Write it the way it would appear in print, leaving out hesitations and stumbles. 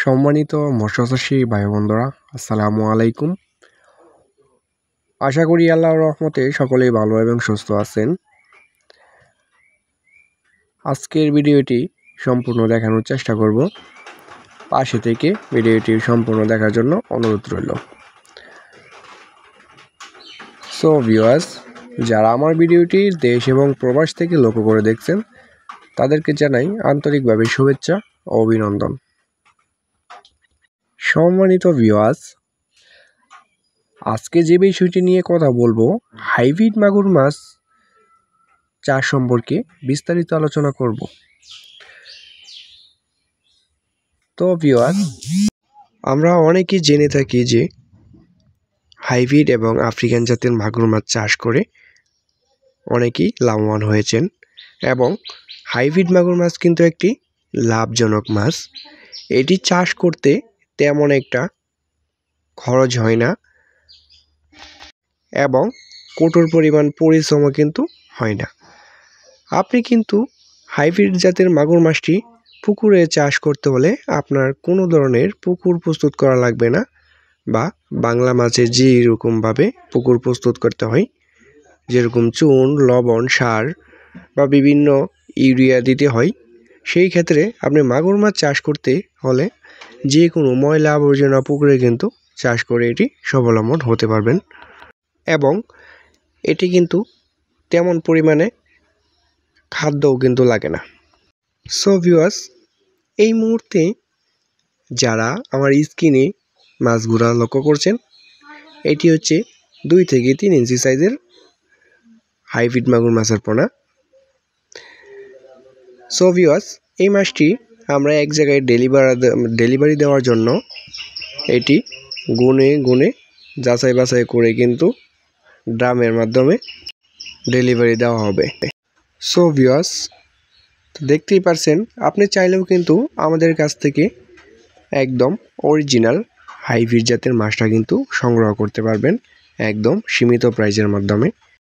সম্মানিত মৎস্যচাষী ভাই বন্ধুরা, আসসালামু আলাইকুম। আশা করি আল্লাহর রহমতে সকলেই ভালো এবং সুস্থ আছেন। আজকের ভিডিওটি সম্পূর্ণ দেখানোর চেষ্টা করব। পাশে থেকে ভিডিওটি সম্পূর্ণ দেখার জন্য অনুরোধ রইল। সো ভিউয়ার্স, যারা আমার ভিডিওটি দেশ এবং প্রবাস থেকে লক্ষ্য করে দেখছেন, তাদেরকে জানাই আন্তরিকভাবে শুভেচ্ছা ও অভিনন্দন। সম্মানিত ভিউয়ার্স, আজকে যে বিষয়টি নিয়ে কথা বলবো, হাইব্রিড মাগুর মাছ চাষ সম্পর্কে বিস্তারিত আলোচনা করব। তো ভিউয়ার্স, আমরা অনেকেই জেনে থাকি যে হাইব্রিড এবং আফ্রিকান জাতের মাগুর মাছ চাষ করে অনেকেই লাভবান হয়েছেন এবং হাইব্রিড মাগুর মাছ কিন্তু একটি লাভজনক মাছ। এটি চাষ করতে তেমন একটা খরচ হয় না এবং কঠোর পরিমাণ পরিশ্রমও কিন্তু হয় না। আপনি কিন্তু হাইব্রিড জাতের মাগুর মাছটি পুকুরে চাষ করতে হলে আপনার কোনো ধরনের পুকুর প্রস্তুত করা লাগবে না, বা বাংলা মাছে যেরকমভাবে পুকুর প্রস্তুত করতে হয়, যেরকম চুন, লবণ, সার বা বিভিন্ন ইউরিয়া দিতে হয়, সেই ক্ষেত্রে আপনি মাগুর মাছ চাষ করতে হলে যে কোনো ময়লা আবর্জনা পুকুরে কিন্তু চাষ করে এটি স্বাবলম্বন হতে পারবেন এবং এটি কিন্তু তেমন পরিমাণে খাদ্যও কিন্তু লাগে না। সো ভিউয়ার্স, এই মুহূর্তে যারা আমার স্ক্রিনে মাছগুলা লক্ষ্য করছেন, এটি হচ্ছে 2 থেকে 3 ইঞ্চি সাইজের হাইব্রিড মাগুর মাছের পোনা। সো ভিউয়ার্স, এই মাছটি আমরা এক জায়গায় ডেলিভারি দেওয়ার জন্য এটি গুনে গুনে যাচাই বাছাই করে কিন্তু ড্রামের মাধ্যমে ডেলিভারি দেওয়া হবে। সো ভিউয়ার্স, দেখতেই পারছেন, আপনি চাইলেও কিন্তু আমাদের কাছ থেকে একদম অরিজিনাল হাইব্রিড জাতের মাছটা কিন্তু সংগ্রহ করতে পারবেন একদম সীমিত প্রাইজের মাধ্যমে।